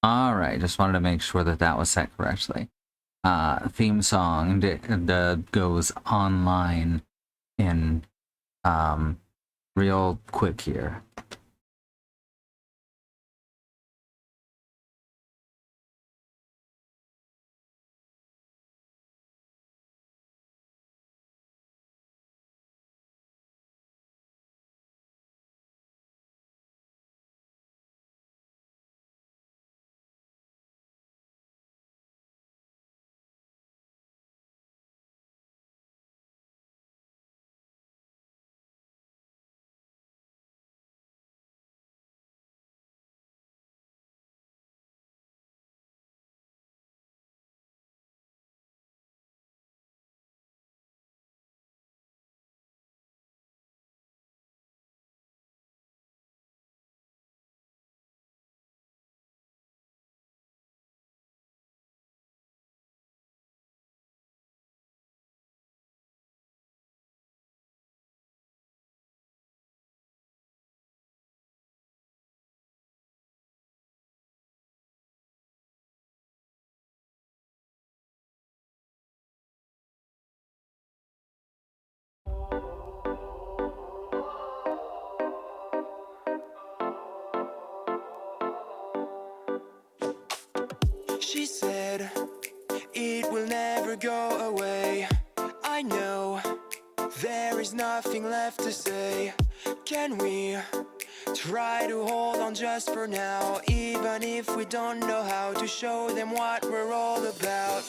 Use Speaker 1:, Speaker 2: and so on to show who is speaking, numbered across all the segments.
Speaker 1: All right, just wanted to make sure that that was set correctly. Theme song goes online in real quick here.
Speaker 2: She said it will never go away. I know there is nothing left to say. Can we try to hold on just for now, even if we don't know how to show them what we're all about?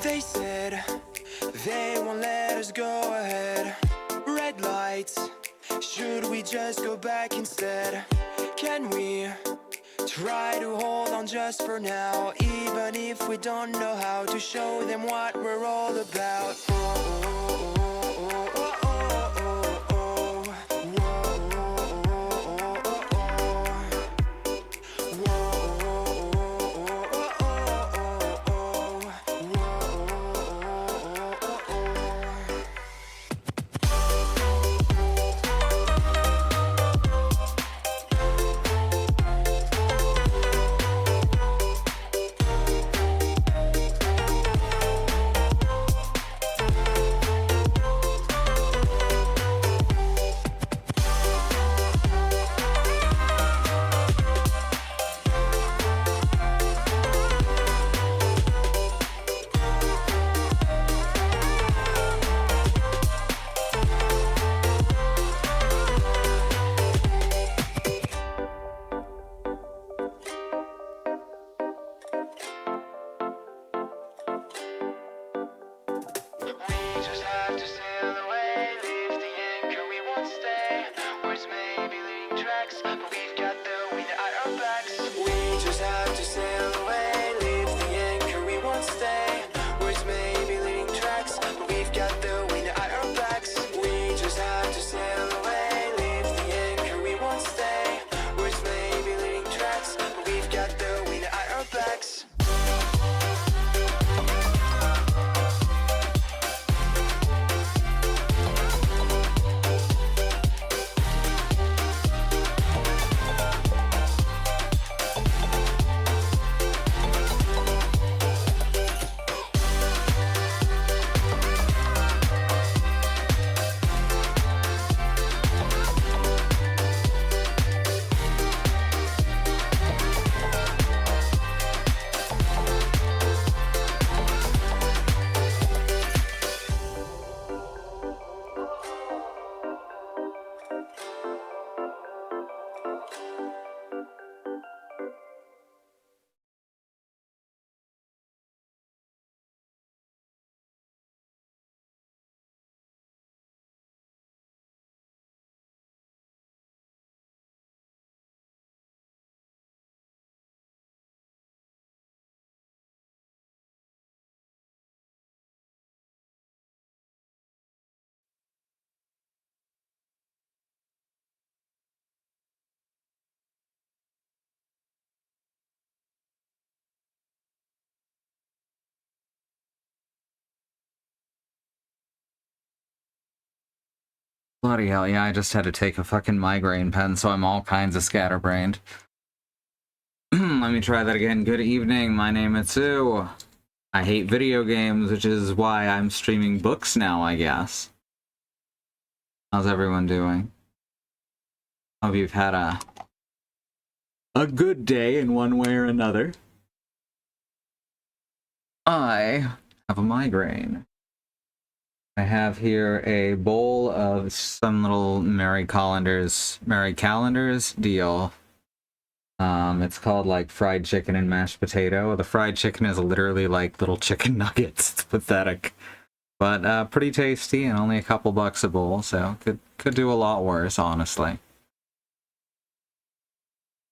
Speaker 2: They said they won't let us go ahead. Red lights, should we just go back instead? Can we try to hold on just for now, even if we don't know how to show them what we're all about?
Speaker 1: Bloody hell, yeah, I just had to take a fucking migraine pen, so I'm all kinds of scatterbrained. Let me try that again. Good evening, my name is Sue. I hate video games, which is why I'm streaming books now, I guess. How's everyone doing? Hope you've had a good day in one way or another. I have a migraine. I have here a bowl of some little Mary Callender's deal. It's called like fried chicken and mashed potato. The fried chicken is literally like little chicken nuggets. It's pathetic, but pretty tasty and only a couple bucks a bowl, so could do a lot worse, honestly.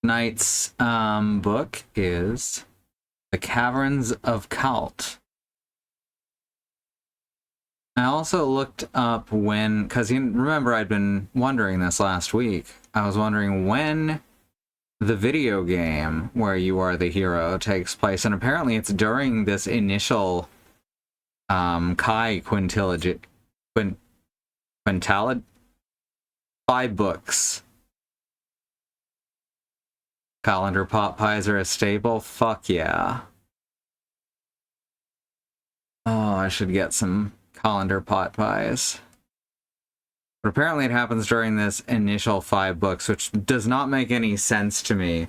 Speaker 1: Tonight's book is The Caverns of Kalte. I also looked up when, because you remember I'd been wondering this last week. I was wondering when the video game where you are the hero takes place, and apparently it's during this initial Kai quintilage, 5 books. Colander pot pies are a staple? Fuck yeah. Oh, I should get some colander pot pies. But apparently it happens during this initial 5 books, which does not make any sense to me,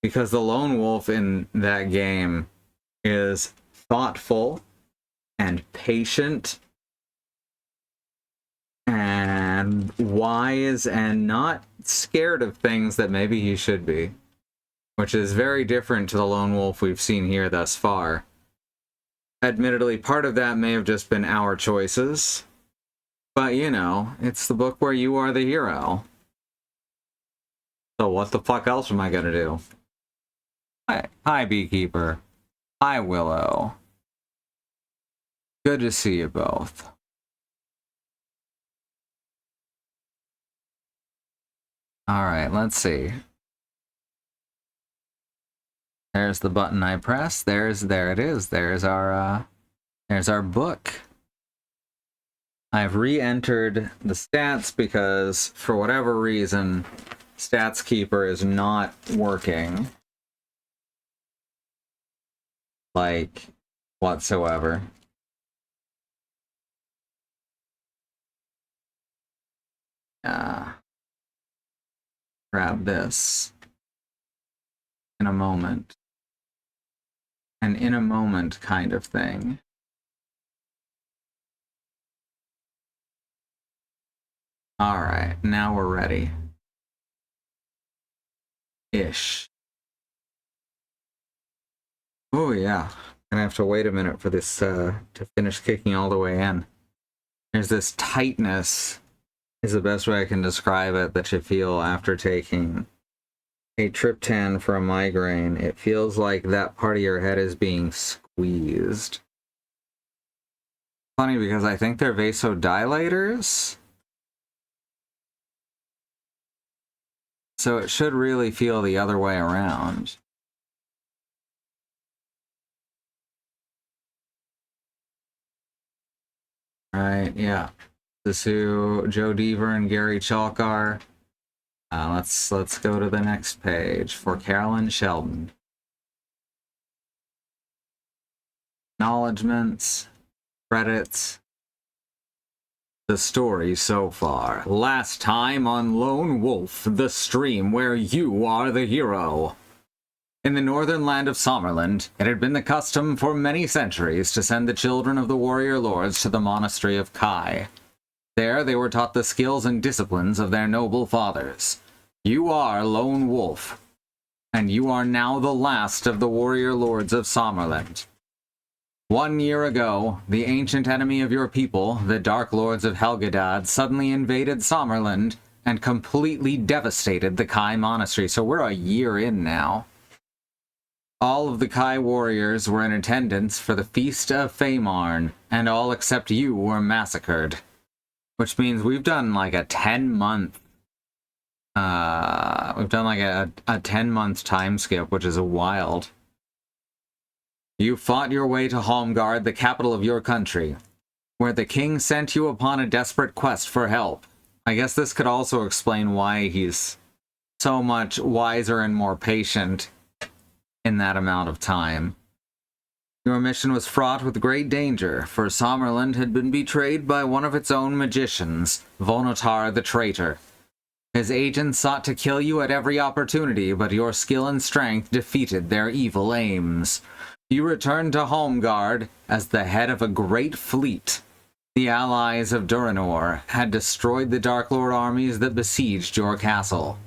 Speaker 1: because the lone wolf in that game is thoughtful and patient and wise and not scared of things that maybe he should be, which is very different to the lone wolf we've seen here thus far. Admittedly, part of that may have just been our choices, but you know, it's the book where you are the hero. So what the fuck else am I gonna do? Hi, Beekeeper. Hi, Willow. Good to see you both. Alright, let's see. There's the button I press. There it is. There's our book. I've re-entered the stats because, for whatever reason, Stats Keeper is not working. Like, whatsoever. Grab this. In a moment. An in a moment kind of thing. Alright, now we're ready. Ish. Oh yeah, gonna have to wait a minute for this to finish kicking all the way in. There's this tightness, is the best way I can describe it, that you feel after taking a triptan for a migraine. It feels like that part of your head is being squeezed. Funny, because I think they're vasodilators. So it should really feel the other way around. Right, yeah. This is who Joe Deaver and Gary Chalk are. Let's go to the next page for Carolyn Sheldon. Acknowledgements, credits. The story so far. Last time on Lone Wolf, the stream where you are the hero. In the northern land of Sommerland, it had been the custom for many centuries to send the children of the warrior lords to the monastery of Kai. There they were taught the skills and disciplines of their noble fathers. You are Lone Wolf, and you are now the last of the warrior lords of Sommerland. 1 year ago, the ancient enemy of your people, the Dark Lords of Helgedad, suddenly invaded Sommerland and completely devastated the Kai Monastery. So we're a year in now. All of the Kai warriors were in attendance for the Feast of Feymarn, and all except you were massacred. Which means we've done like a 10-month... we've done like a 10-month time skip, which is wild. You fought your way to Holmgard, the capital of your country, where the king sent you upon a desperate quest for help. I guess this could also explain why he's so much wiser and more patient in that amount of time. Your mission was fraught with great danger, for Sommerland had been betrayed by one of its own magicians, Vonotar the Traitor. His agents sought to kill you at every opportunity, but your skill and strength defeated their evil aims. You returned to Holmgard as the head of a great fleet. The allies of Durinor had destroyed the Dark Lord armies that besieged your castle.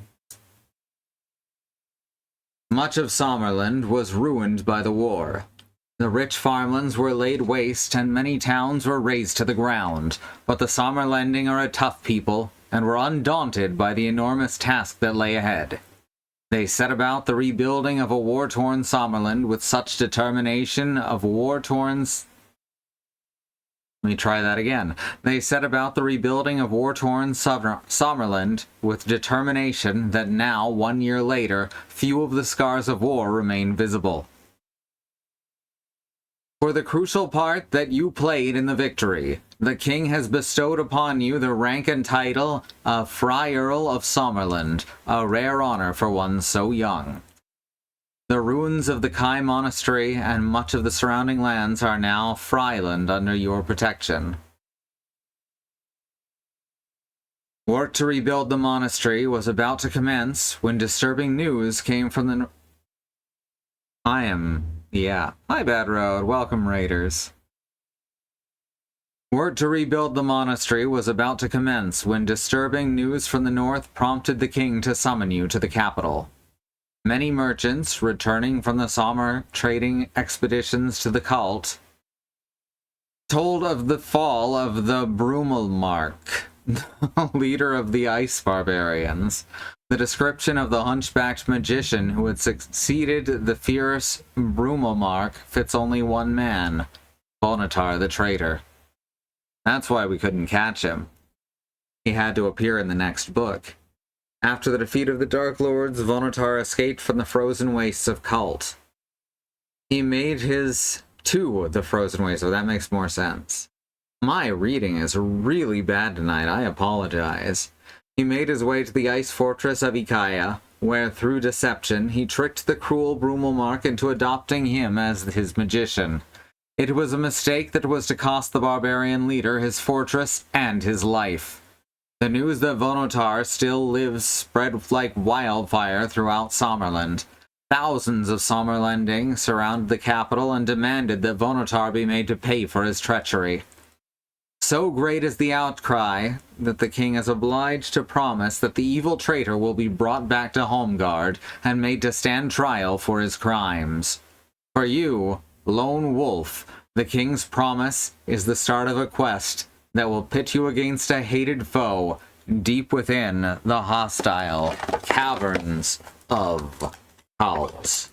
Speaker 1: Much of Sommerland was ruined by the war. The rich farmlands were laid waste and many towns were razed to the ground, but the Sommerlending are a tough people and were undaunted by the enormous task that lay ahead. They set about the rebuilding of a war-torn Sommerland with such determination of Let me try that again. They set about the rebuilding of war-torn Sommerland with determination that now, 1 year later, few of the scars of war remain visible. For the crucial part that you played in the victory, the king has bestowed upon you the rank and title of Frye Earl of Sommerland, a rare honor for one so young. The ruins of the Kai Monastery and much of the surrounding lands are now Fryeland under your protection. Work to rebuild the monastery was about to commence when disturbing news came from the... Hi, Bad Road. Welcome, Raiders. Work to rebuild the monastery was about to commence when disturbing news from the north prompted the king to summon you to the capital. Many merchants, returning from the Sommer trading expeditions to the Kalte, told of the fall of the Brumelmark, the leader of the ice barbarians. The description of the hunchbacked magician who had succeeded the fierce Brumelmark fits only one man, Vonotar the Traitor. That's why we couldn't catch him. He had to appear in the next book. After the defeat of the Dark Lords, Vonotar escaped from the frozen wastes of Kalte. He made his... to the frozen wastes, so that makes more sense. My reading is really bad tonight, I apologize. He made his way to the ice fortress of Ikaya, where through deception he tricked the cruel Brumelmark into adopting him as his magician. It was a mistake that was to cost the barbarian leader his fortress and his life. The news that Vonotar still lives spread like wildfire throughout Sommerland. Thousands of Sommerlending surrounded the capital and demanded that Vonotar be made to pay for his treachery. So great is the outcry that the king is obliged to promise that the evil traitor will be brought back to Holmgard and made to stand trial for his crimes. For you, Lone Wolf, the king's promise is the start of a quest that will pit you against a hated foe deep within the hostile Caverns of Kalte.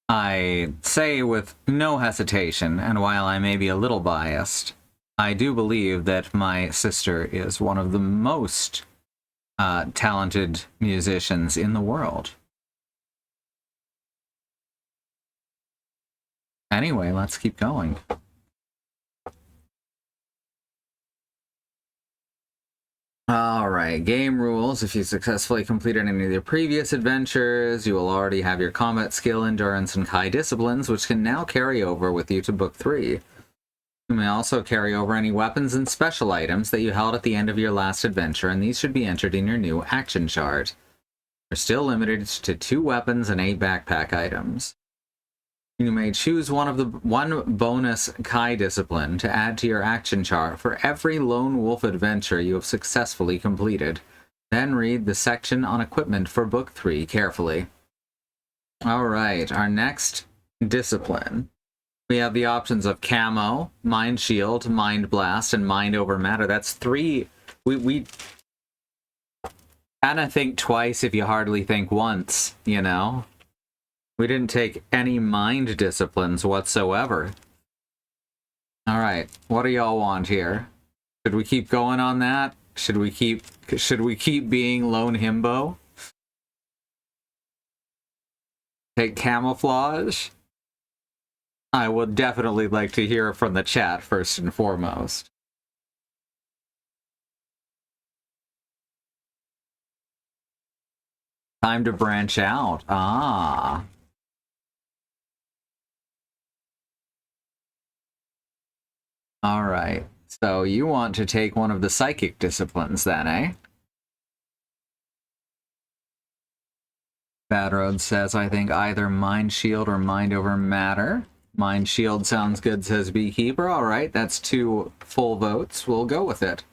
Speaker 1: I say with no hesitation, and while I may be a little biased, I do believe that my sister is one of the most talented musicians in the world. Anyway, let's keep going. Alright, game rules. If you successfully completed any of your previous adventures, you will already have your combat skill, endurance, and Kai disciplines, which can now carry over with you to Book 3. You may also carry over any weapons and special items that you held at the end of your last adventure, and these should be entered in your new action chart. You're still limited to 2 weapons and 8 backpack items. You may choose one bonus Kai discipline to add to your action chart for every lone wolf adventure you have successfully completed. Then read the section on equipment for Book 3 carefully. Alright, our next discipline. We have the options of Camo, Mind Shield, Mind Blast, and Mind Over Matter. That's 3. We kind of think twice if you hardly think once, you know? We didn't take any mind disciplines whatsoever. Alright, what do y'all want here? Should we keep going on that? Should we keep being Lone Himbo? Take Camouflage? I would definitely like to hear from the chat first and foremost. Time to branch out. Ah. Alright, so you want to take one of the psychic disciplines then, eh? Bad Road says, I think either Mind Shield or Mind Over Matter. Mind Shield sounds good, says Beekeeper. Alright, that's 2 full votes. We'll go with it.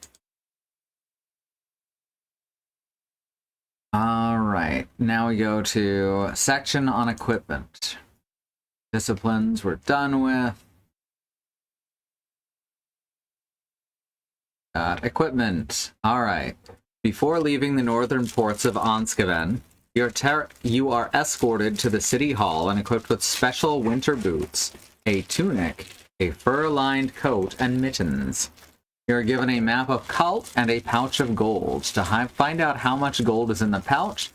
Speaker 1: Alright, now we go to section on equipment. Disciplines we're done with. Equipment. Alright. Before leaving the northern ports of Anskaven, you are escorted to the city hall and equipped with special winter boots, a tunic, a fur-lined coat, and mittens. You are given a map of Kalte and a pouch of gold. To find out how much gold is in the pouch,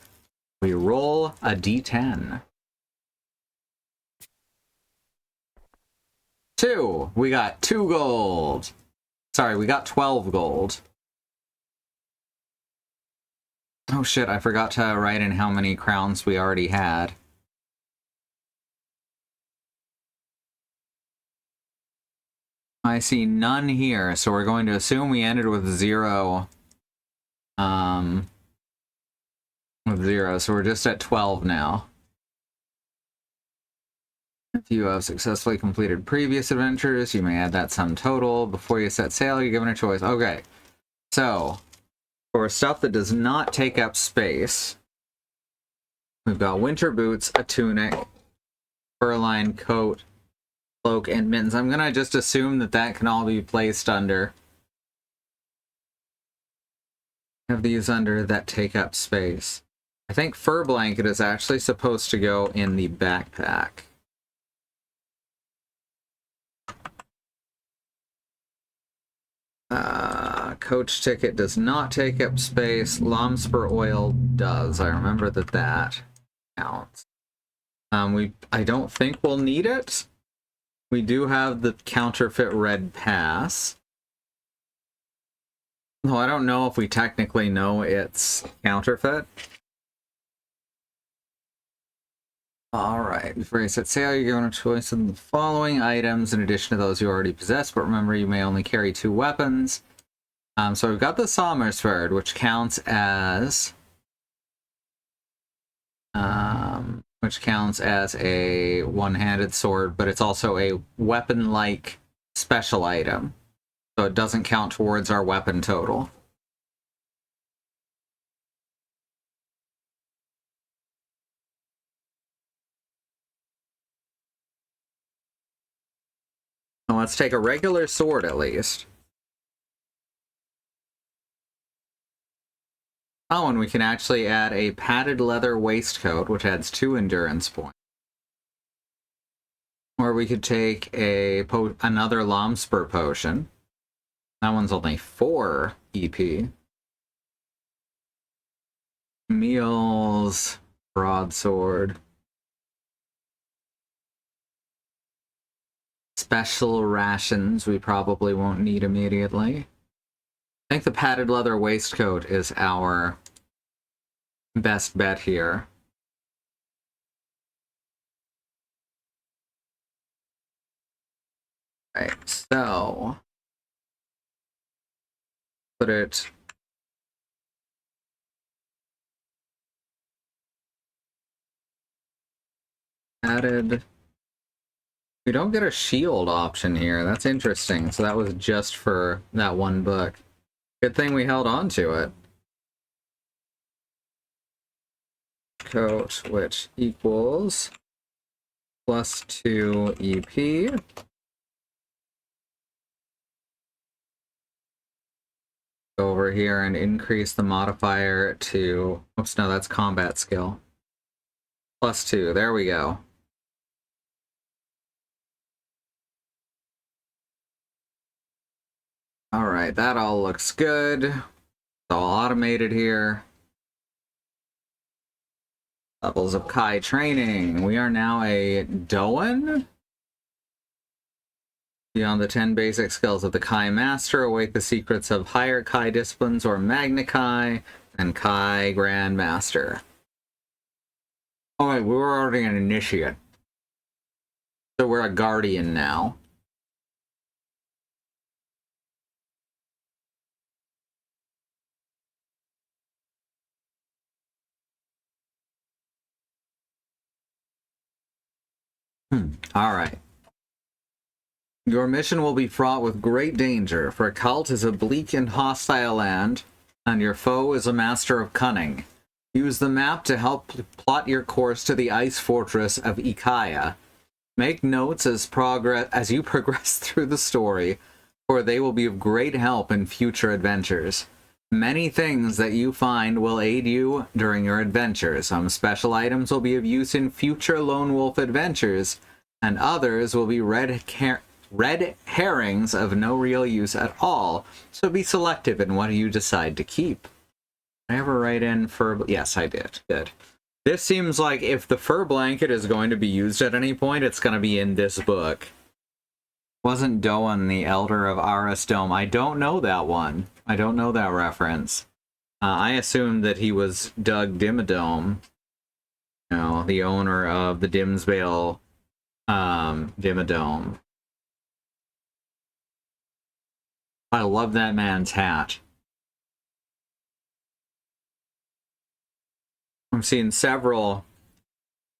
Speaker 1: we roll a d10. 2. We got 2 gold. Sorry, we got 12 gold. Oh shit, I forgot to write in how many crowns we already had. I see none here, so we're going to assume we ended with 0. With 0, so we're just at 12 now. If you have successfully completed previous adventures, you may add that sum total. Before you set sail, you're given a choice. Okay, so for stuff that does not take up space, we've got winter boots, a tunic, fur-lined coat, cloak, and mittens. I'm gonna just assume that that can all be placed under. Have these under that take up space. I think fur blanket is actually supposed to go in the backpack. Coach ticket does not take up space. Lomspur oil does. I remember that counts. I don't think we'll need it. We do have the counterfeit red pass. Though I don't know if we technically know it's counterfeit. Alright, before you set sail, you're given a choice of the following items in addition to those you already possess, but remember you may only carry 2 weapons. So we've got the Sommersword, which counts as a one-handed sword, but it's also a weapon-like special item. So it doesn't count towards our weapon total. So let's take a regular sword at least. Oh, and we can actually add a padded leather waistcoat, which adds 2 endurance points. Or we could take another Lomspur potion. That one's only 4 EP. Meals, broadsword. Special rations we probably won't need immediately. I think the padded leather waistcoat is our best bet here. Right, so put it added. We don't get a shield option here. That's interesting. So that was just for that one book. Good thing we held on to it. Coat, which equals +2 EP. Go over here and increase the modifier to, oops, no, that's combat skill. +2, there we go. Alright, that all looks good. It's all automated here. Levels of Kai training. We are now a Doan. Beyond the 10 basic skills of the Kai Master, await the secrets of higher Kai disciplines or Magna Kai and Kai Grand Master. Alright, we were already an initiate. So we're a Guardian now. Alright. Your mission will be fraught with great danger, for Kalte is a bleak and hostile land, and your foe is a master of cunning. Use the map to help plot your course to the ice fortress of Ikaya. Make notes as you progress through the story, for they will be of great help in future adventures. Many things that you find will aid you during your adventure. Some special items will be of use in future Lone Wolf adventures, and others will be red herrings of no real use at all, so be selective in what you decide to keep. Did I ever write in fur? Yes, I did. Good. This seems like if the fur blanket is going to be used at any point, it's going to be in this book. Wasn't Doan the Elder of Aris Dome? I don't know that one. I don't know that reference. I assumed that he was Doug Dimmadome, you know, the owner of the Dimsvale Dimmadome. I love that man's hat. I've seen several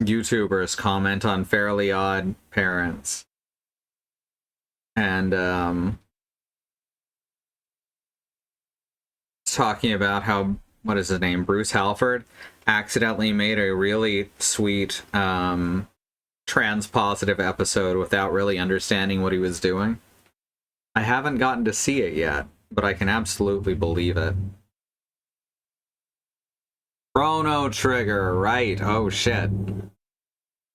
Speaker 1: YouTubers comment on Fairly Odd Parents. And talking about how, what is his name, Bruce Halford, accidentally made a really sweet trans-positive episode without really understanding what he was doing. I haven't gotten to see it yet, but I can absolutely believe it. Chrono Trigger, right. Oh shit.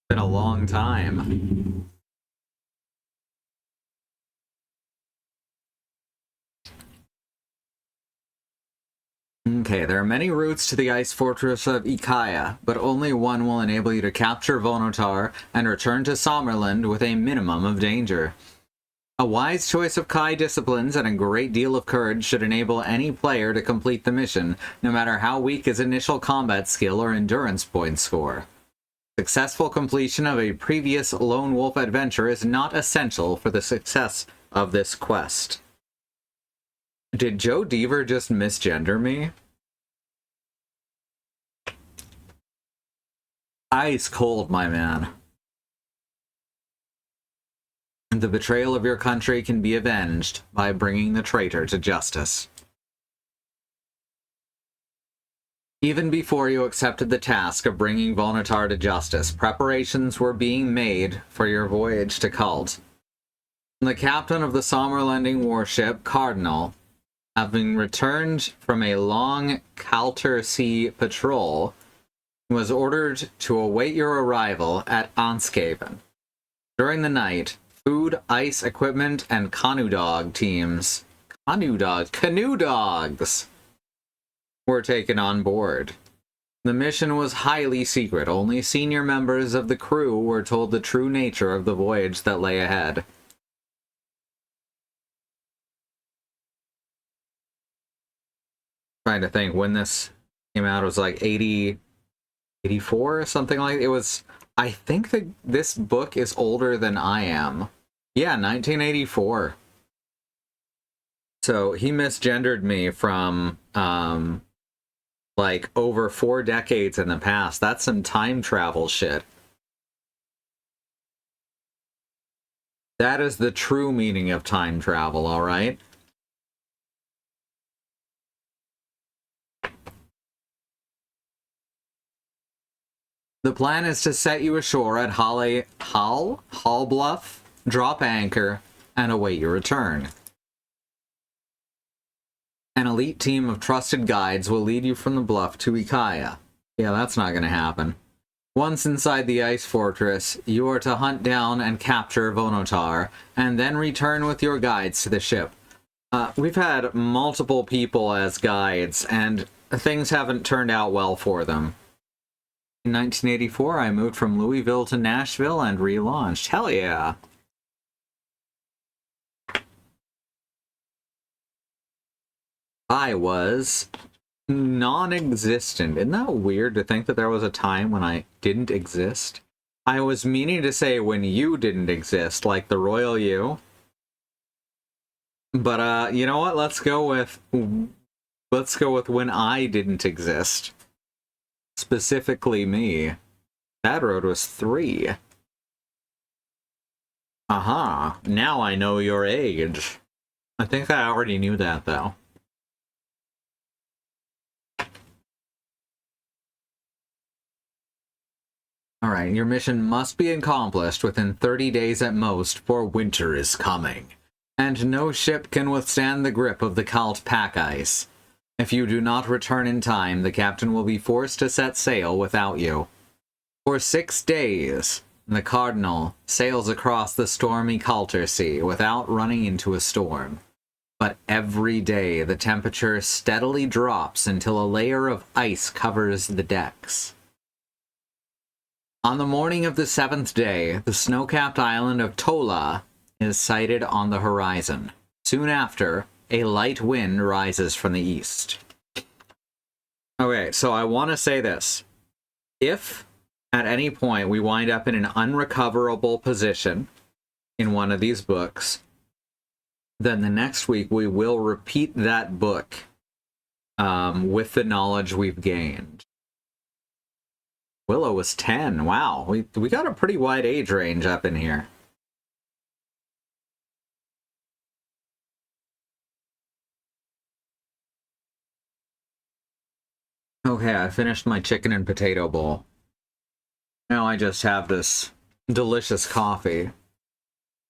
Speaker 1: Been a long time. Okay, there are many routes to the ice fortress of Ikaya, but only one will enable you to capture Vonotar and return to Sommerland with a minimum of danger. A wise choice of Kai disciplines and a great deal of courage should enable any player to complete the mission, no matter how weak his initial combat skill or endurance point score. Successful completion of a previous Lone Wolf adventure is not essential for the success of this quest. Did Joe Deaver just misgender me? Ice cold, my man. The betrayal of your country can be avenged by bringing the traitor to justice. Even before you accepted the task of bringing Vonotar to justice, preparations were being made for your voyage to Kalte. The captain of the Sommerlanding warship, Cardinal, having returned from a long Kalter Sea patrol, was ordered to await your arrival at Anshaven. During the night, food, ice, equipment, and canoe dogs were taken on board. The mission was highly secret. Only senior members of the crew were told the true nature of the voyage that lay ahead. Trying to think when this came out, it was like 84 or something like it was. I think that this book is older than I am. Yeah, 1984. So he misgendered me from like over 4 decades in the past. That's some time travel shit. That is the true meaning of time travel, all right? The plan is to set you ashore at Hull Bluff, drop anchor, and await your return. An elite team of trusted guides will lead you from the bluff to Ikaya. Yeah, that's not going to happen. Once inside the ice fortress, you are to hunt down and capture Vonotar, and then return with your guides to the ship. We've had multiple people as guides, and things haven't turned out well for them. In 1984, I moved from Louisville to Nashville and relaunched. Hell yeah! I was non-existent. Isn't that weird to think that there was a time when I didn't exist? I was meaning to say when you didn't exist, like the royal you. But you know what? Let's go with when I didn't exist. Specifically me. That road was 3. Aha, now I know your age. I think I already knew that, though. Alright, your mission must be accomplished within 30 days at most, for winter is coming. And no ship can withstand the grip of the Kalte pack ice. If you do not return in time, the captain will be forced to set sail without you. For 6 days, the Cardinal sails across the stormy Kalte Sea without running into a storm. But every day, the temperature steadily drops until a layer of ice covers the decks. On the morning of the 7th day, the snow-capped island of Tola is sighted on the horizon. Soon after, a light wind rises from the east. Okay, so I want to say this. If at any point we wind up in an unrecoverable position in one of these books, then the next week we will repeat that book with the knowledge we've gained. Willow was 10. Wow, we got a pretty wide age range up in here. Okay, I finished my chicken and potato bowl. Now I just have this delicious coffee.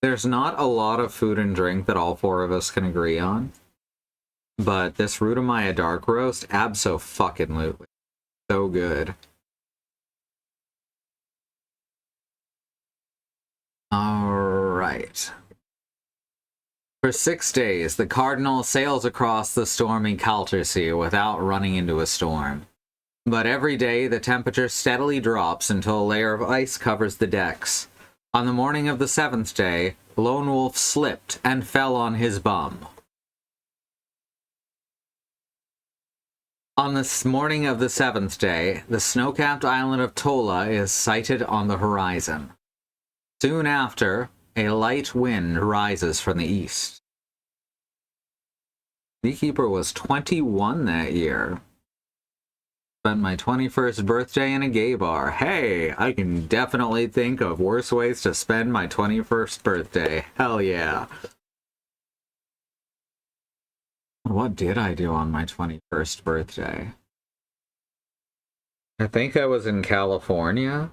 Speaker 1: There's not a lot of food and drink that all 4 of us can agree on. But this Rudamaya dark roast, abso-fucking-lutely. So good. Alright. For 6 days, the Cardinal sails across the stormy Kalte Sea without running into a storm. But every day, the temperature steadily drops until a layer of ice covers the decks. On the morning of the 7th day, Lone Wolf slipped and fell on his bum. On the morning of the 7th day, the snow-capped island of Tola is sighted on the horizon. Soon after, a light wind rises from the east. Beekeeper was 21 that year. Spent my 21st birthday in a gay bar. Hey, I can definitely think of worse ways to spend my 21st birthday. Hell yeah. What did I do on my 21st birthday? I think I was in California.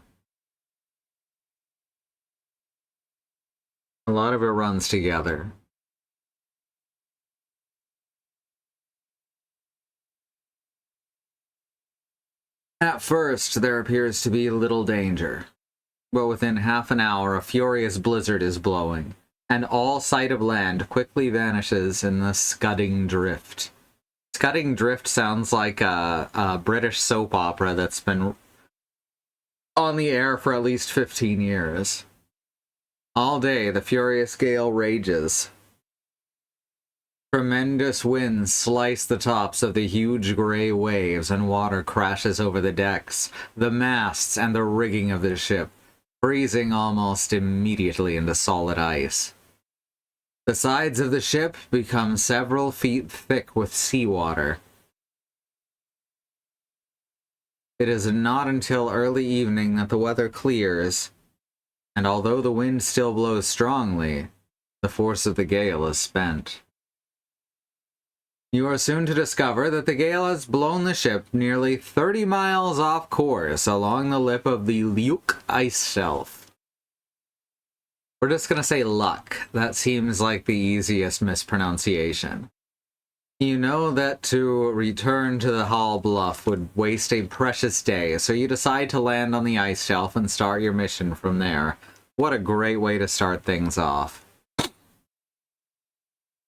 Speaker 1: A lot of it runs together. At first, there appears to be little danger. But within half an hour, a furious blizzard is blowing, and all sight of land quickly vanishes in the scudding drift. Scudding drift sounds like a British soap opera that's been on the air for at least 15 years. All day, the furious gale rages. Tremendous winds slice the tops of the huge gray waves, and water crashes over the decks, the masts, and the rigging of the ship, freezing almost immediately into solid ice. The sides of the ship become several feet thick with seawater. It is not until early evening that the weather clears, and although the wind still blows strongly, the force of the gale is spent. You are soon to discover that the gale has blown the ship nearly 30 miles off course along the lip of the Luke ice shelf. We're just going to say luck. That seems like the easiest mispronunciation. You know that to return to the Hall Bluff would waste a precious day, so you decide to land on the ice shelf and start your mission from there. What a great way to start things off.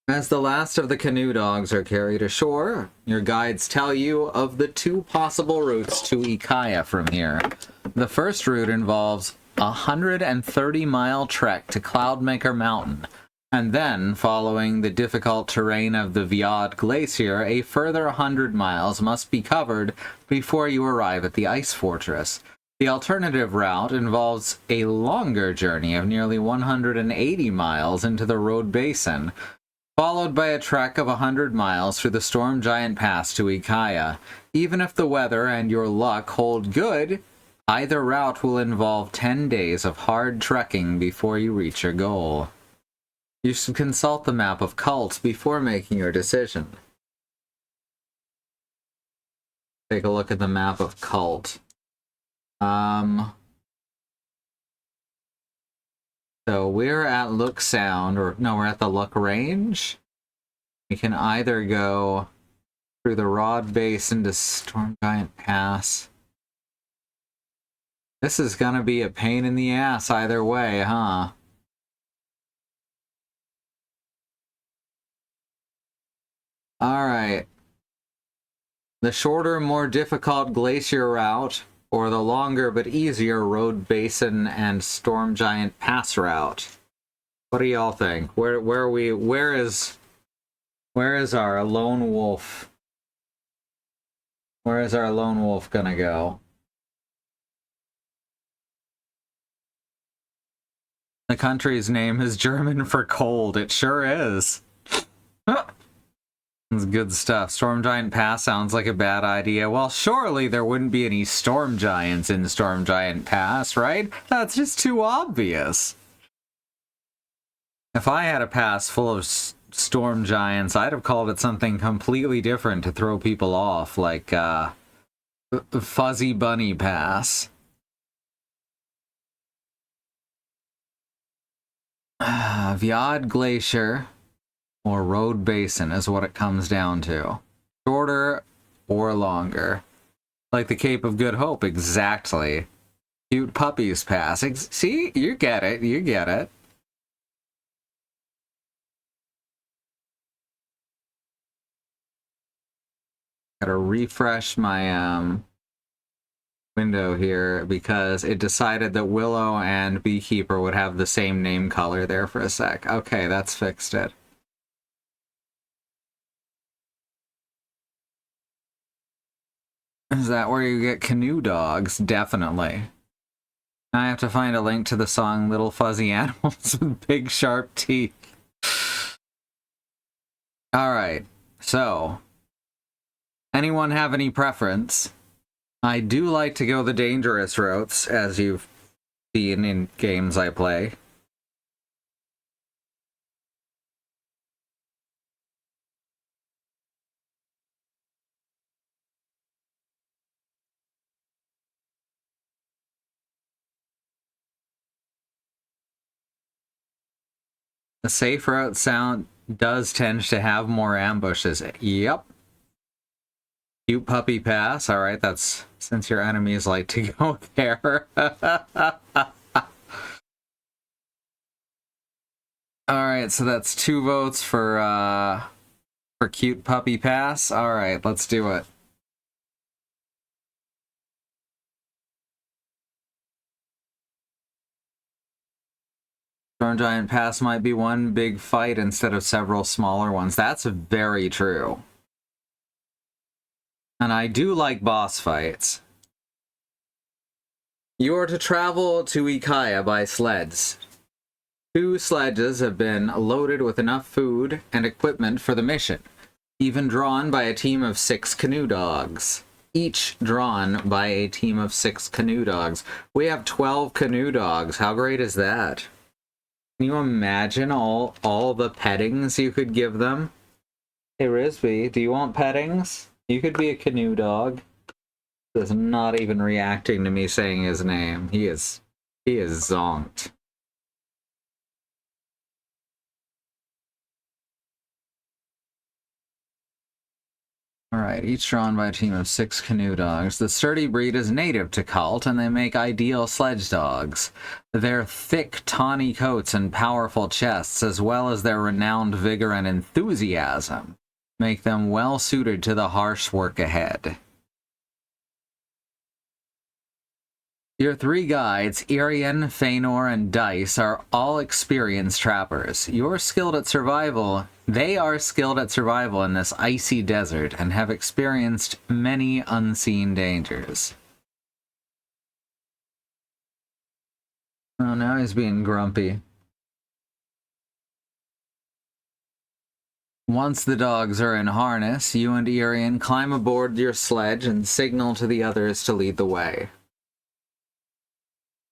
Speaker 1: As the last of the canoe dogs are carried ashore, your guides tell you of the two possible routes to Ikaya from here. The first route involves a 130-mile trek to Cloudmaker Mountain, and then, following the difficult terrain of the Viad Glacier, a further 100 miles must be covered before you arrive at the Ice Fortress. The alternative route involves a longer journey of nearly 180 miles into the Road Basin, followed by a trek of 100 miles through the Storm Giant Pass to Ikaya. Even if the weather and your luck hold good, either route will involve 10 days of hard trekking before you reach your goal. You should consult the map of Kalte before making your decision. Take a look at the map of Kalte. So we're at Look Sound, or no, we're at the Look Range. We can either go through the Rod Basin to Storm Giant Pass. This is gonna be a pain in the ass either way, huh? Alright. The shorter, more difficult glacier route, or the longer but easier Road Basin and Storm Giant Pass route. What do y'all think? Where is our lone wolf? Where is our lone wolf gonna go? The country's name is German for cold. It sure is. That's good stuff. Storm Giant Pass sounds like a bad idea. Well, surely there wouldn't be any storm giants in Storm Giant Pass, right? That's just too obvious. If I had a pass full of storm giants, I'd have called it something completely different to throw people off, like Fuzzy Bunny Pass. Viad Glacier or Road Basin is what it comes down to. Shorter or longer. Like the Cape of Good Hope, exactly. Cute Puppies Pass. See? You get it. You get it. Gotta refresh my window here because it decided that Willow and Beekeeper would have the same name color there for a sec. Okay, that's fixed it. Is that where you get canoe dogs? Definitely. I have to find a link to the song Little Fuzzy Animals with Big Sharp Teeth. Alright, so anyone have any preference? I do like to go the dangerous routes, as you've seen in games I play. The safe route sound does tend to have more ambushes. Yep. Cute Puppy Pass. Alright, that's since your enemies like to go there. Alright, so that's 2 votes for Cute Puppy Pass. Alright, let's do it. Storm Giant Pass might be one big fight instead of several smaller ones. That's very true. And I do like boss fights. You are to travel to Ikaya by sleds. 2 sledges have been loaded with enough food and equipment for the mission, even drawn by a team of 6 canoe dogs. Each drawn by a team of 6 canoe dogs. We have 12 canoe dogs. How great is that? Can you imagine all the pettings you could give them? Hey Risby, do you want pettings? You could be a canoe dog. He's not even reacting to me saying his name. He is zonked. Alright, each drawn by a team of 6 canoe dogs. The sturdy breed is native to Kalte, and they make ideal sledge dogs. Their thick, tawny coats and powerful chests, as well as their renowned vigor and enthusiasm, make them well suited to the harsh work ahead. Your 3 guides, Irian, Feanor, and Dice, are all experienced trappers. You're skilled at survival. They are skilled at survival in this icy desert and have experienced many unseen dangers. Oh, now he's being grumpy. Once the dogs are in harness, you and Irian climb aboard your sledge and signal to the others to lead the way.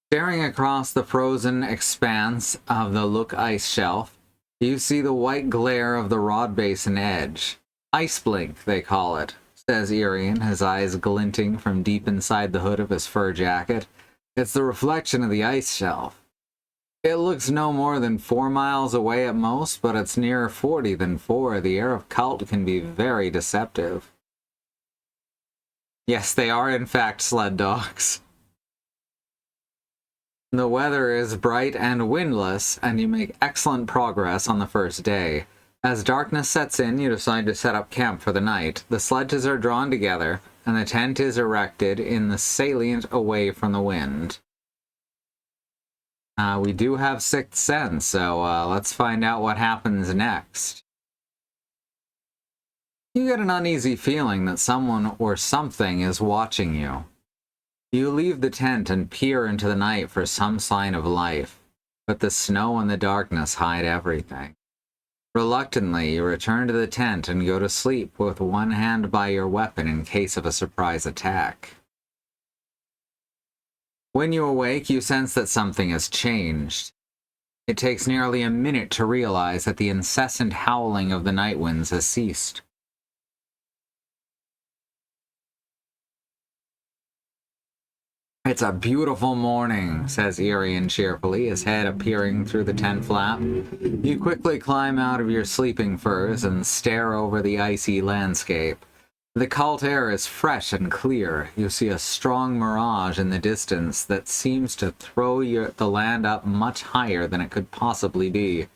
Speaker 1: Staring across the frozen expanse of the Look ice shelf, you see the white glare of the Rod Basin edge. Ice blink, they call it, says Irian, his eyes glinting from deep inside the hood of his fur jacket. It's the reflection of the ice shelf. It looks no more than 4 miles away at most, but it's nearer 40 than 4. The air of Kalte can be very deceptive. Yes, they are in fact sled dogs. The weather is bright and windless, and you make excellent progress on the first day. As darkness sets in, you decide to set up camp for the night. The sledges are drawn together, and the tent is erected in the salient away from the wind. We do have Sixth Sense, so let's find out what happens next. You get an uneasy feeling that someone or something is watching you. You leave the tent and peer into the night for some sign of life, but the snow and the darkness hide everything. Reluctantly, you return to the tent and go to sleep with one hand by your weapon in case of a surprise attack. When you awake, you sense that something has changed. It takes nearly a minute to realize that the incessant howling of the night winds has ceased. It's a beautiful morning, says Irian cheerfully, his head appearing through the tent flap. You quickly climb out of your sleeping furs and stare over the icy landscape. The Kalte air is fresh and clear. You see a strong mirage in the distance that seems to throw the land up much higher than it could possibly be.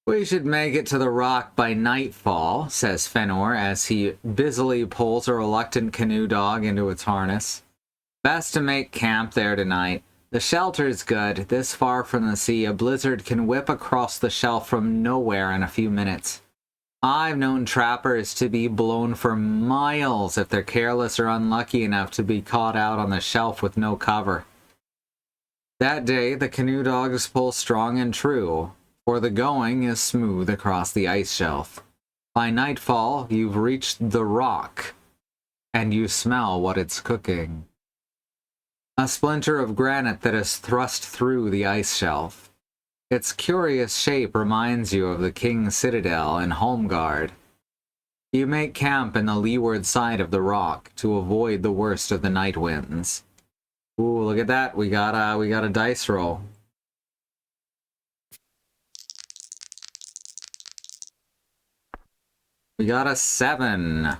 Speaker 1: We should make it to the rock by nightfall, says Feanor as he busily pulls a reluctant canoe dog into its harness. Best to make camp there tonight. The shelter's good. This far from the sea, a blizzard can whip across the shelf from nowhere in a few minutes. I've known trappers to be blown for miles if they're careless or unlucky enough to be caught out on the shelf with no cover. That day, the canoe dogs pull strong and true, for the going is smooth across the ice shelf. By nightfall, you've reached the rock, and you smell what it's cooking. A splinter of granite that is thrust through the ice shelf. Its curious shape reminds you of the King's Citadel in Holmgard. You make camp in the leeward side of the rock to avoid the worst of the night winds. Ooh, look at that. We got a dice roll. We got a 7.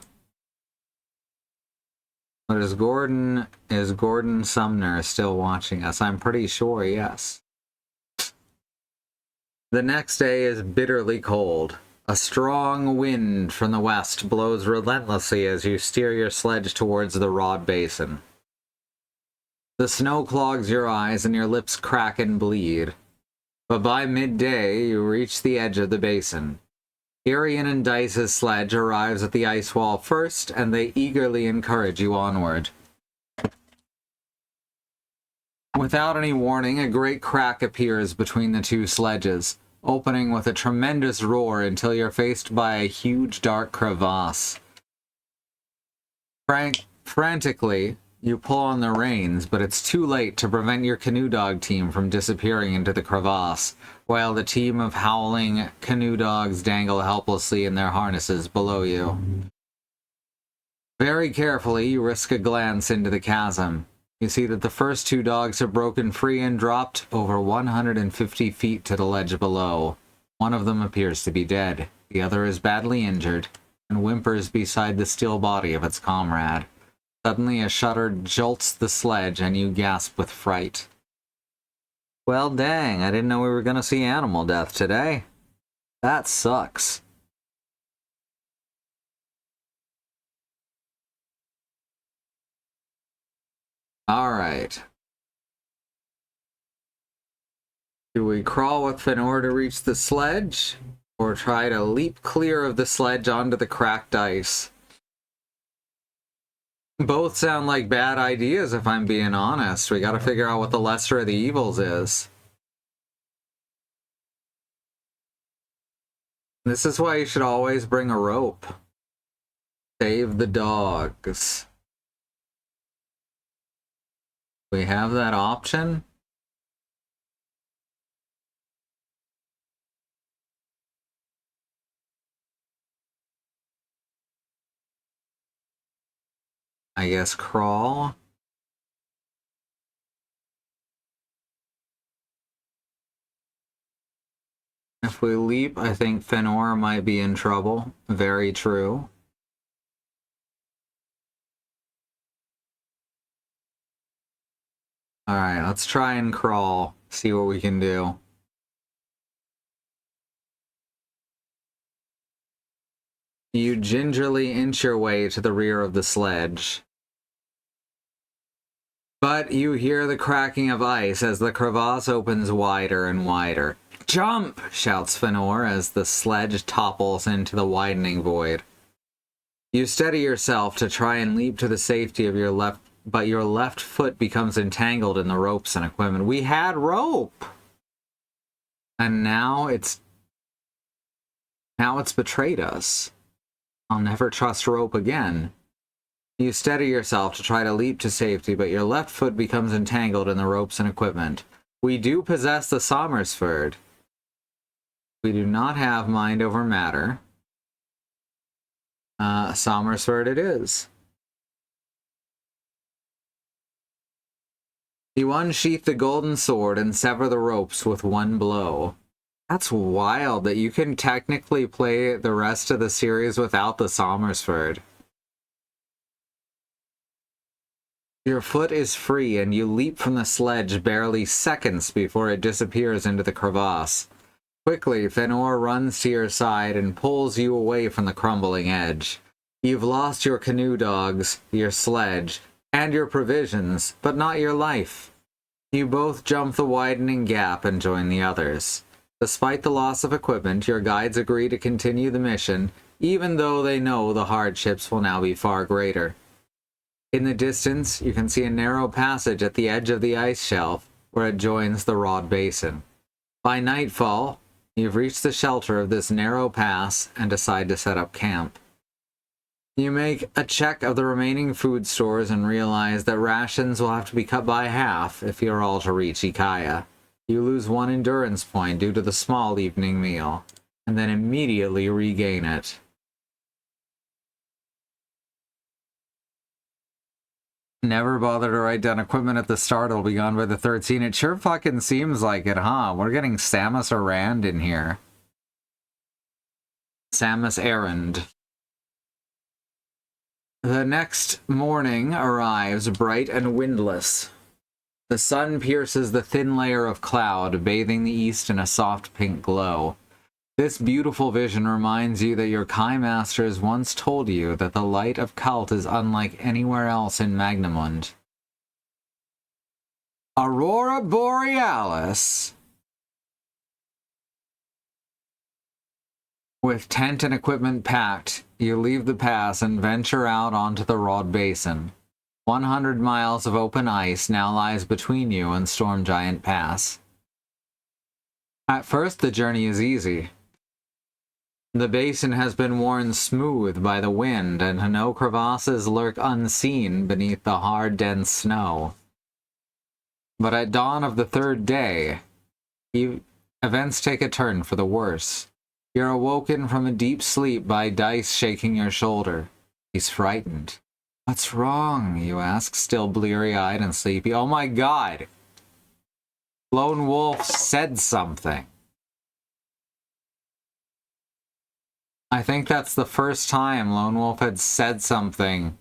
Speaker 1: But is Gordon Sumner still watching us? I'm pretty sure, yes. The next day is bitterly cold. A strong wind from the west blows relentlessly as you steer your sledge towards the Rod Basin. The snow clogs your eyes and your lips crack and bleed. But by midday, you reach the edge of the basin. Irian and Dice's sledge arrives at the ice wall first, and they eagerly encourage you onward. Without any warning, a great crack appears between the two sledges, opening with a tremendous roar until you're faced by a huge dark crevasse. Frantically, you pull on the reins, but it's too late to prevent your canoe dog team from disappearing into the crevasse, while the team of howling canoe dogs dangle helplessly in their harnesses below you. Very carefully, you risk a glance into the chasm. You see that the first two dogs have broken free and dropped over 150 feet to the ledge below. One of them appears to be dead. The other is badly injured, and whimpers beside the still body of its comrade. Suddenly a shudder jolts the sledge, and you gasp with fright. Well, dang, I didn't know we were going to see animal death today. That sucks. Alright. Do we crawl with Fenor to reach the sledge, or try to leap clear of the sledge onto the cracked ice? Both sound like bad ideas, if I'm being honest. We gotta figure out what the lesser of the evils is. This is why you should always bring a rope. Save the dogs. We have that option? I guess crawl. If we leap, I think Fenor might be in trouble. Very true. Alright, let's try and crawl. See what we can do. You gingerly inch your way to the rear of the sledge. But you hear the cracking of ice as the crevasse opens wider and wider. Jump! Shouts Fenor as the sledge topples into the widening void. You steady yourself to try and leap to the safety of your left, but your left foot becomes entangled in the ropes and equipment. We had rope! And now it's betrayed us. I'll never trust rope again. You steady yourself to try to leap to safety, but your left foot becomes entangled in the ropes and equipment. We do possess the Somersford. We do not have mind over matter. Somersford it is. You unsheath the golden sword and sever the ropes with one blow. That's wild that you can technically play the rest of the series without the Somersford. Your foot is free and you leap from the sledge barely seconds before it disappears into the crevasse. Quickly, Fenor runs to your side and pulls you away from the crumbling edge. You've lost your canoe dogs, your sledge, and your provisions, but not your life. You both jump the widening gap and join the others. Despite the loss of equipment, your guides agree to continue the mission, even though they know the hardships will now be far greater. In the distance, you can see a narrow passage at the edge of the ice shelf where it joins the Rod Basin. By nightfall, you've reached the shelter of this narrow pass and decide to set up camp. You make a check of the remaining food stores and realize that rations will have to be cut by half if you're all to reach Ikaya. You lose one endurance point due to the small evening meal, and then immediately regain it. Never bother to write down equipment at the start, it'll be gone by the third scene. It sure fucking seems like it, huh? We're getting Samus Aran in here. Samus Errand. The next morning arrives bright and windless. The sun pierces the thin layer of cloud, bathing the east in a soft pink glow. This beautiful vision reminds you that your Kai masters once told you that the light of Kalte is unlike anywhere else in Magnamund. Aurora Borealis. With tent and equipment packed, you leave the pass and venture out onto the Rod Basin. 100 miles of open ice now lies between you and Storm Giant Pass. At first, the journey is easy. The basin has been worn smooth by the wind, and no crevasses lurk unseen beneath the hard, dense snow. But at dawn of the third day, events take a turn for the worse. You're awoken from a deep sleep by Dice shaking your shoulder. He's frightened. What's wrong? You ask, still bleary-eyed and sleepy. Oh my god! Lone Wolf said something. I think that's the first time Lone Wolf had said something,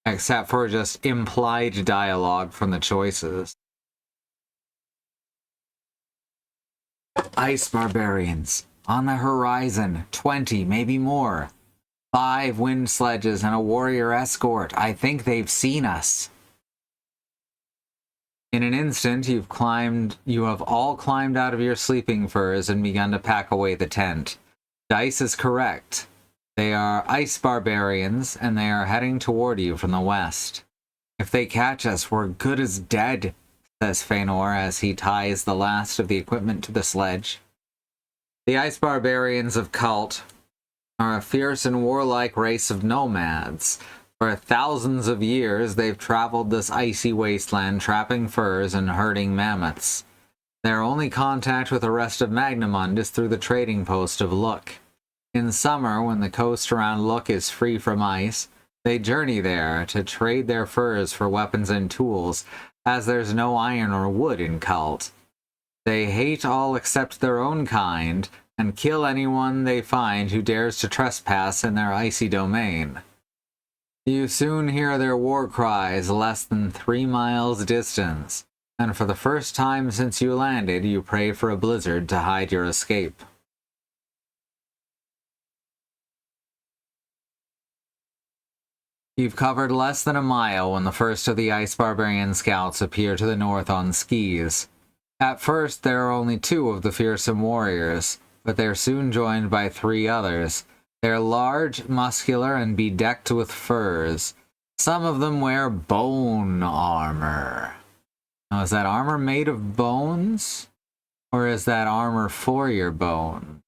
Speaker 1: except for just implied dialogue from the choices. Ice barbarians. On the horizon, 20, maybe more. 5 wind sledges and a warrior escort. I think they've seen us. In an instant, you have all climbed out of your sleeping furs and begun to pack away the tent. Dice is correct. They are ice barbarians, and they are heading toward you from the west. If they catch us, we're good as dead, says Feanor as he ties the last of the equipment to the sledge. The ice barbarians of Kalte are a fierce and warlike race of nomads. For thousands of years, they've traveled this icy wasteland, trapping furs and herding mammoths. Their only contact with the rest of Magnamund is through the trading post of Look. In summer, when the coast around Look is free from ice, they journey there to trade their furs for weapons and tools, as there's no iron or wood in Kalte. They hate all except their own kind, and kill anyone they find who dares to trespass in their icy domain. You soon hear their war cries less than 3 miles distance, and for the first time since you landed, you pray for a blizzard to hide your escape. You've covered less than a mile when the first of the Ice Barbarian scouts appear to the north on skis. At first, there are only 2 of the fearsome warriors, but they're soon joined by 3 others. They're large, muscular, and bedecked with furs. Some of them wear bone armor. Now, is that armor made of bones? Or is that armor for your bone?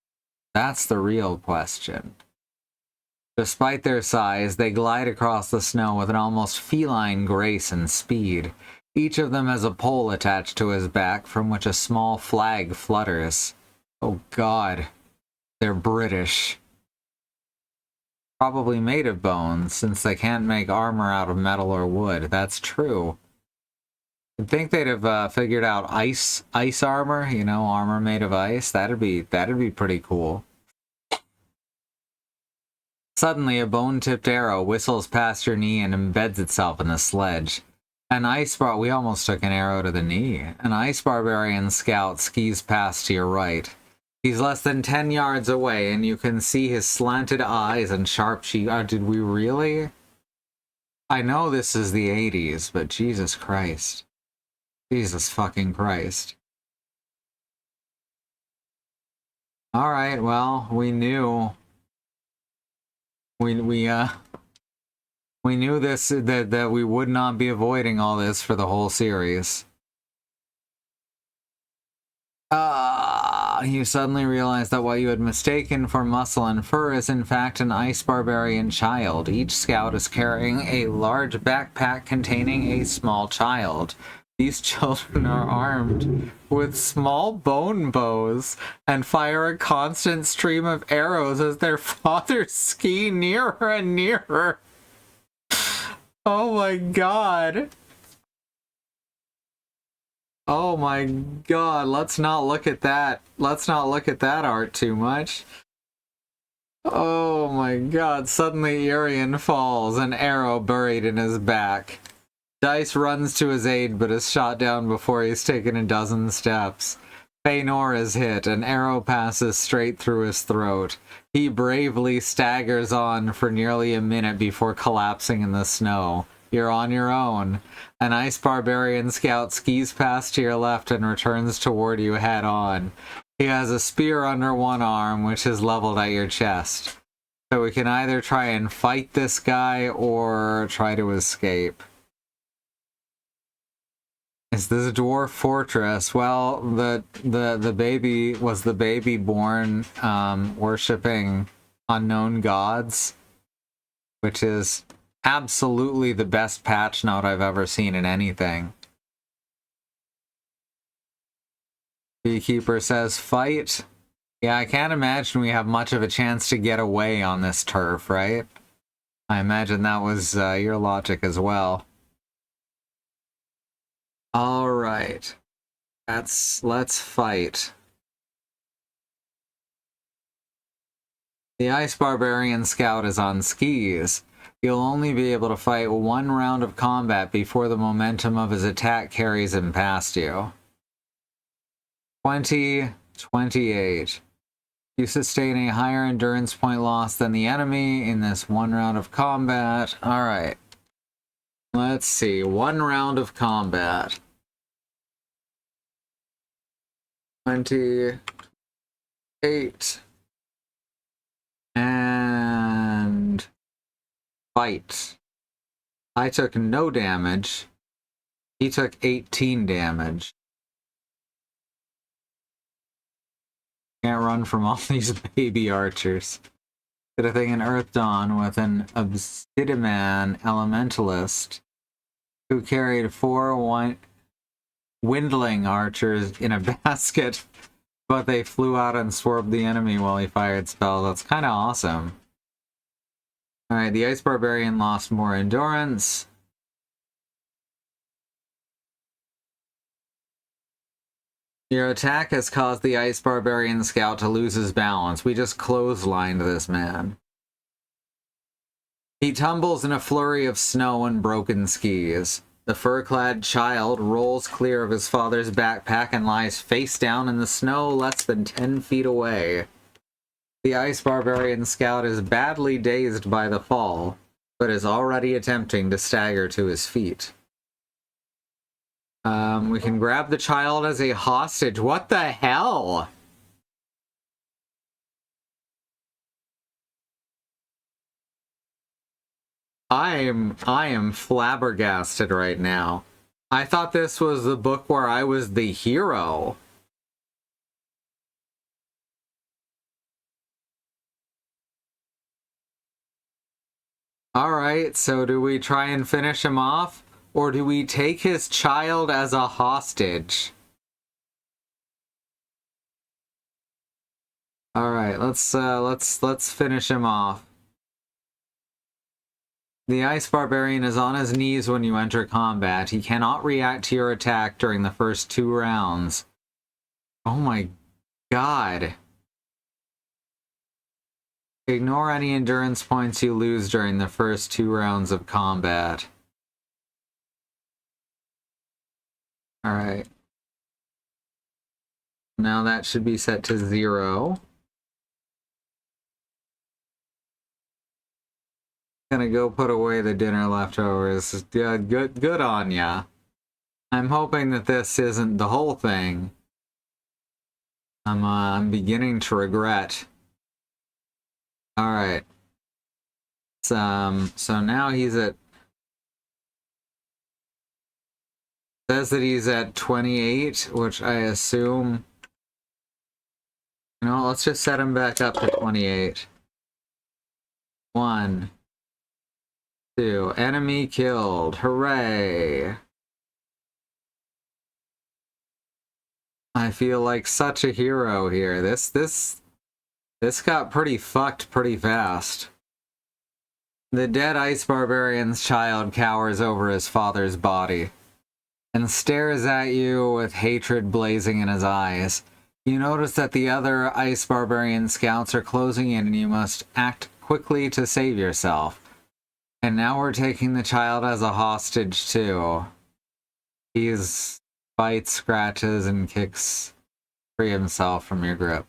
Speaker 1: That's the real question. Despite their size, they glide across the snow with an almost feline grace and speed. Each of them has a pole attached to his back from which a small flag flutters. Oh god, they're British. Probably made of bones, since they can't make armor out of metal or wood. That's true. You'd think they'd have figured out ice armor, you know, armor made of ice. That'd be pretty cool. Suddenly, a bone-tipped arrow whistles past your knee and embeds itself in the sledge. We almost took an arrow to the knee. An ice barbarian scout skis past to your right. He's less than 10 yards away, and you can see his slanted eyes and sharp cheek. Did we really? I know this is the 80s, but Jesus Christ. Jesus fucking Christ. Alright, well, we knew. We knew this, that we would not be avoiding all this for the whole series. You suddenly realize that what you had mistaken for muscle and fur is in fact an ice barbarian child. Each scout is carrying a large backpack containing a small child. These children are armed with small bone bows and fire a constant stream of arrows as their fathers ski nearer and nearer. Oh my god. Oh my god, let's not look at that. Let's not look at that art too much. Oh my god, suddenly Irian falls, an arrow buried in his back. Dice runs to his aid, but is shot down before he's taken a dozen steps. Feanor is hit. An arrow passes straight through his throat. He bravely staggers on for nearly a minute before collapsing in the snow. You're on your own. An ice barbarian scout skis past to your left and returns toward you head on. He has a spear under one arm, which is leveled at your chest. So we can either try and fight this guy or try to escape. Is this a dwarf fortress? Well, the baby was the baby born worshipping unknown gods, which is absolutely the best patch note I've ever seen in anything. Beekeeper says fight. Yeah, I can't imagine we have much of a chance to get away on this turf, right? I imagine that was your logic as well. All right, let's fight. The Ice Barbarian Scout is on skis. You'll only be able to fight one round of combat before the momentum of his attack carries him past you. 20, 28. You sustain a higher endurance point loss than the enemy in this one round of combat. All right. Let's see, one round of combat. 28. And fight. I took no damage. He took 18 damage. Can't run from all these baby archers. Did a thing in Earth Dawn with an Obsidian elementalist who carried 4 windling archers in a basket, but they flew out and swerved the enemy while he fired spells. That's kind of awesome. Alright, the Ice Barbarian lost more endurance. Your attack has caused the Ice Barbarian Scout to lose his balance. We just clotheslined this man. He tumbles in a flurry of snow and broken skis. The fur-clad child rolls clear of his father's backpack and lies face down in the snow less than 10 feet away. The Ice Barbarian Scout is badly dazed by the fall, but is already attempting to stagger to his feet. We can grab the child as a hostage. What the hell? I am flabbergasted right now. I thought this was the book where I was the hero. Alright, so do we try and finish him off? Or do we take his child as a hostage? Alright, let's finish him off. The Ice Barbarian is on his knees when you enter combat. He cannot react to your attack during the first 2 rounds. Oh my god. Ignore any endurance points you lose during the first 2 rounds of combat. Alright. Now that should be set to 0. Gonna go put away the dinner leftovers. Yeah, good on ya. I'm hoping that this isn't the whole thing. I'm beginning to regret. Alright. So now he's at... Says that he's at 28, which I assume... You know, let's just set him back up to 28. 1, 2. Enemy killed. Hooray! I feel like such a hero here. This got pretty fucked pretty fast. The dead Ice Barbarian's child cowers over his father's body and stares at you with hatred blazing in his eyes. You notice that the other Ice Barbarian scouts are closing in and you must act quickly to save yourself. And now we're taking the child as a hostage, too. He bites, scratches, and kicks free himself from your grip.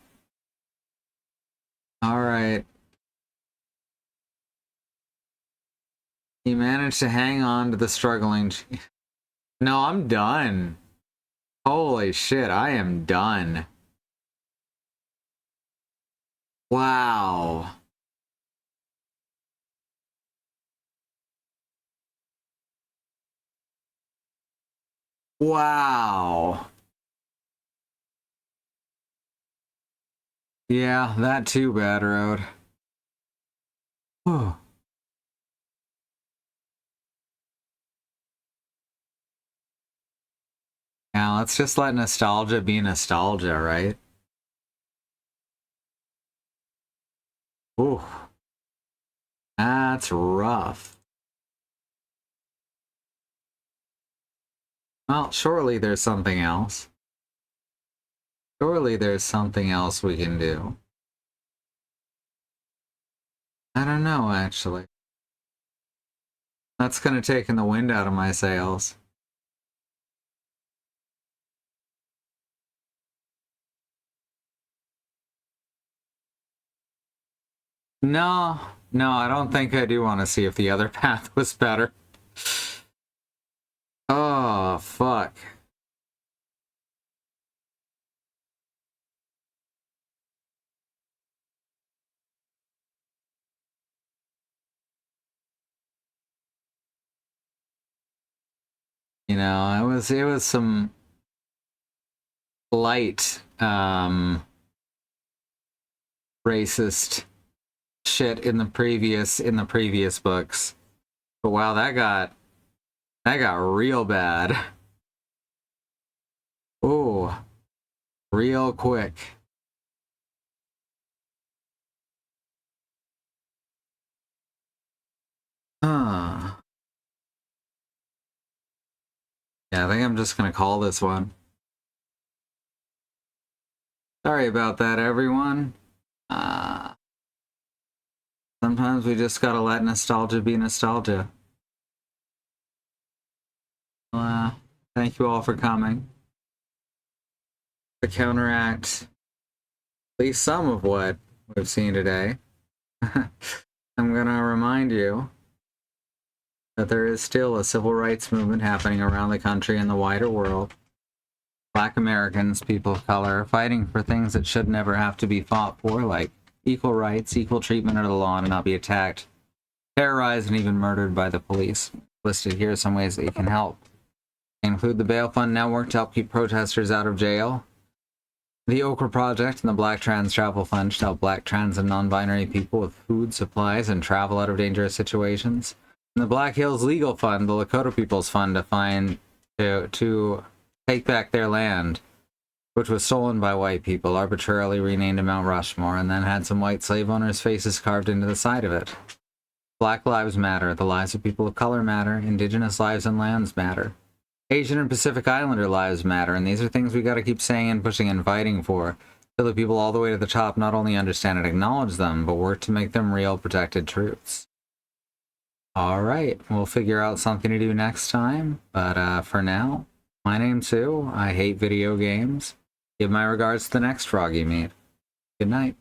Speaker 1: Alright. He managed to hang on to the struggling... No, I'm done. Holy shit, I am done. Wow. Wow. Yeah, that too, Bad Road. Whew. Now, let's just let nostalgia be nostalgia, right? Ooh. That's rough. Well, surely there's something else. Surely there's something else we can do. I don't know, actually. That's gonna take the wind out of my sails. No, I don't think I do want to see if the other path was better. Oh, fuck. You know, it was some light, racist shit in the previous books. But wow, that got real bad. Oh, real quick. Huh. Yeah, I think I'm just gonna call this one. Sorry about that, everyone. Sometimes we just gotta let nostalgia be nostalgia. Thank you all for coming. To counteract at least some of what we've seen today, I'm gonna remind you that there is still a civil rights movement happening around the country and the wider world. Black Americans, people of color, are fighting for things that should never have to be fought for, like equal rights, equal treatment under the law, and not be attacked, terrorized, and even murdered by the police. Listed here are some ways that you can help. They include the Bail Fund Network to help keep protesters out of jail, the Okra Project and the Black Trans Travel Fund to help Black, trans, and non-binary people with food, supplies, and travel out of dangerous situations, and the Black Hills Legal Fund, the Lakota People's Fund, to take back their land, which was stolen by white people, arbitrarily renamed to Mount Rushmore, and then had some white slave owners' faces carved into the side of it. Black lives matter, the lives of people of color matter, indigenous lives and lands matter. Asian and Pacific Islander lives matter, and these are things we gotta keep saying and pushing and fighting for, so that people all the way to the top not only understand and acknowledge them, but work to make them real, protected truths. Alright, we'll figure out something to do next time, but for now, my name's Sue, I hate video games. Give my regards to the next frog you meet. Good night.